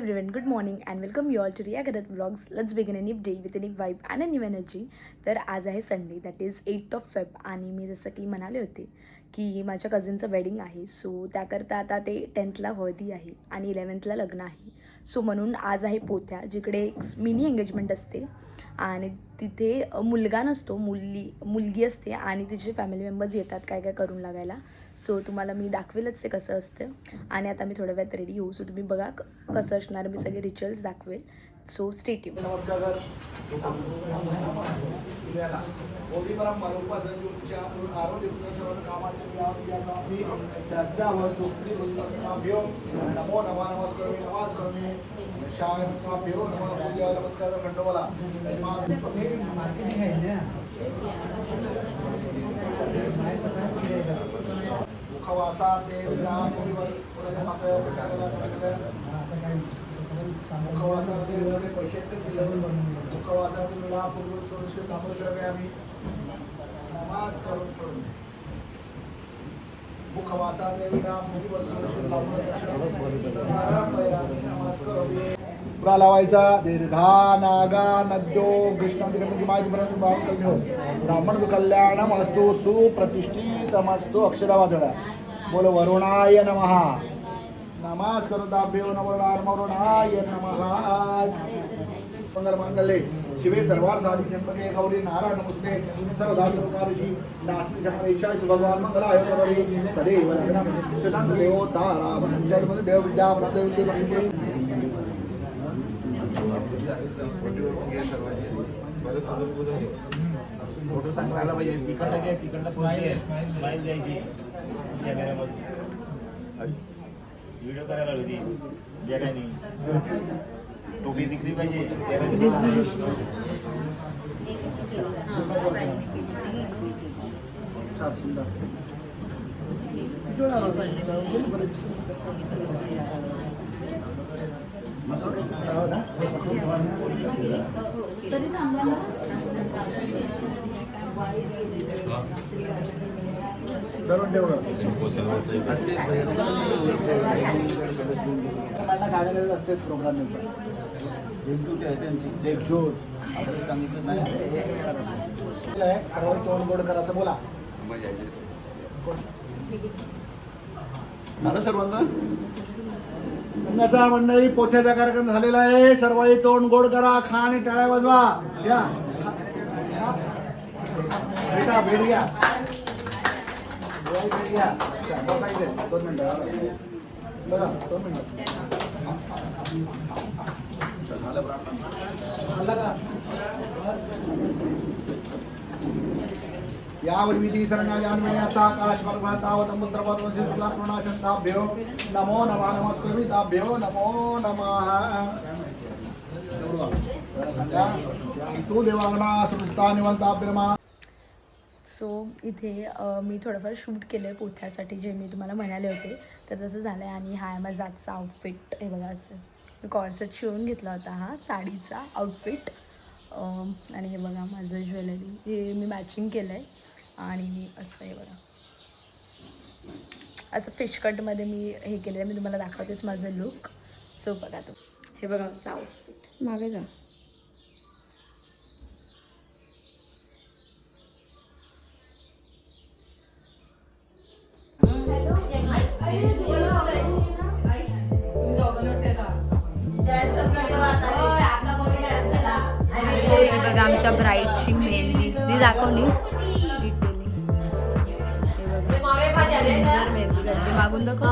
everyone, good morning and welcome you all to Riya Gadat Vlogs. Let's begin a new day with a new vibe and a new energy. तर आज आहे Sunday, that is 8th of Feb. आणि मी जसं की म्हणाले होते की माझ्या कझिनचं वेडिंग आहे. सो त्याकरता आता ते 10thला हळदी आहे आणि 11thला लग्न आहे. सो म्हणून आज आहे पोथ्या, जिकडे एक मिनी एंगेजमेंट असते आणि तिथे मुलगा नसतो, मुलगी असते आणि तिचे फॅमिली मेंबर्स येतात काय काय करून लागायला. सो तुम्हाला मी दाखवेलच ते कसं असतं. आणि आता मी थोड्या वेळात रेडी होऊ. सो तुम्ही बघा कसं असणार, मी सगळे रिच्युअल्स दाखवेल. So stay tune. पुरा लावायचा दीर्घा नागा नद्यो कृष्ण ब्राह्मण कल्याणम असतो सुप्रतिष्ठितमस्तु अक्षदा वाजवला. बोल वरुणाय नमः. नमस्कारुताभ्यो नमोनाय नमः. मंगल मंगले शिवे सर्वार साधी त्र्यंबके गौरी नारायण नमस्ते सर्वदासोकारिषी नास्ति शमरेशा भगवान मंगलाय तवरी तदेव लग्नम सुनंद देव तारा वंदन मन देव विद्या देव लक्ष्मी. फोटो सांगायला पाहिजे. तिकडनं घे, तिकडनं पोहोचते स्माइल द्यायची कॅमेऱ्यामध्ये. व्हिडिओ करायला होती जगाने. टोपी दिसली पाहिजे. असते प्रोग्राम एकजूट सांगितलं नाही. सर्व तोंड गोड करायचं. बोला झालं सर्वांना. लग्नाचा मंडळी पोथ्याचा कार्यक्रम झालेला आहे. सर्वांनी तोंड गोड करा, खा आणि टाळ्या वाजवा. या बेटा भेट घ्या. 2 मिनिटं बघा. 2 मिनिटं यावर विधी सरण्याचा आकाश पर्वतावतमुद्रपद्मशिलाभ्यो नमो नमः. नमस्कृताभ्यो नमो नमः. तू देवांगना सुस्ता निवंताभ्यमा. सो इथे मी थोडंफार शूट केलं आहे पोथ्यासाठी, जे मी तुम्हाला म्हणाले होते. तर तसं झालं आहे. आणि हा आहे माझा आजचा आउटफिट. हे बघा, असं मी कॉर्सेट शिवून घेतला होता हा साडीचा आउटफिट. आणि हे बघा माझं ज्वेलरी, हे मी मॅचिंग केलं आहे. आणि असं आहे बघा, असं फिश कटमध्ये मी हे केलेलं आहे. मी तुम्हाला दाखवतेच माझं लुक. सो बघा तो, हे बघा माझं आउटफिट. मागे जा. बघा आमच्या ब्राईडची मेहंदी ती दाखवली सुंदर मेहंदी काढली. मागून दाखव.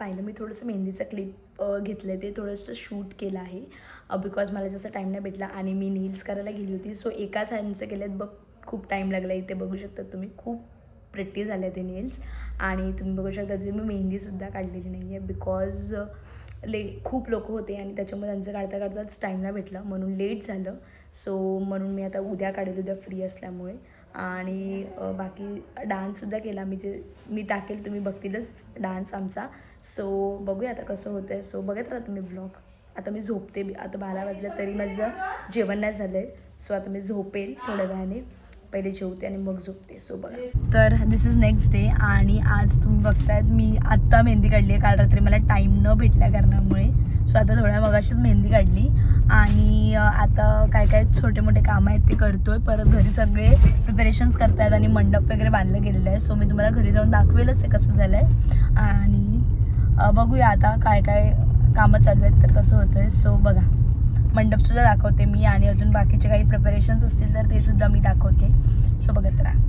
पाहिलं मी थोडंसं मेहंदीचं क्लिप घेतलं आहे, ते थोडंसं शूट केलं आहे बिकॉज मला जसं टाईम नाही भेटला आणि मी नील्स करायला गेली होती. सो एकाच हँडचं केलेत बघ, खूप टाईम लागला. इथे बघू शकता तुम्ही, खूप प्रिटी झाले ते नेल्स. आणि तुम्ही बघू शकता तिथे मी मेहंदीसुद्धा काढलेली नाही आहे बिकॉज खूप लोक होते आणि त्याच्यामुळे त्यांचं काढता काढताच टाईम नाही भेटला, म्हणून लेट झालं. सो म्हणून मी आता उद्या काढेल, उद्या फ्री असल्यामुळे. आणि बाकी डान्ससुद्धा केला मी टाकेल, तुम्ही बघतीलच डान्स आमचा. सो बघूया आता कसं होतं आहे. सो बघत राहा तुम्ही ब्लॉग. आता मी झोपते, आता 12 वाजलं तरी माझं जेवण नाही झालं आहे. सो आता मी झोपेल थोड्या वेळाने, पहिले जेवते आणि मग झोपते. सो बघा, तर दिस इज नेक्स्ट डे आणि आज तुम्ही बघतायत मी आत्ता मेहंदी काढली आहे. काल रात्री मला टाईम न भेटल्या कारणामुळे. सो आता थोड्या मगाशीच मेहंदी काढली आणि आता काय काय छोटे मोठे कामं आहेत ते करतो आहे. परत घरी सगळे प्रिपरेशन्स करत आहेत आणि मंडप वगैरे बांधलं गेलेलं आहे. सो मी तुम्हाला घरी जाऊन दाखवेलच आहे कसं झालं आहे. आणि बघूया आता काय काय कामं चालू आहेत तर कसं होतं आहे. सो बघा, मंडपसुद्धा दाखवते मी आणि अजून बाकीचे काही प्रिपरेशन्स असतील तर ते सुद्धा मी दाखवते. सो बघत राहा.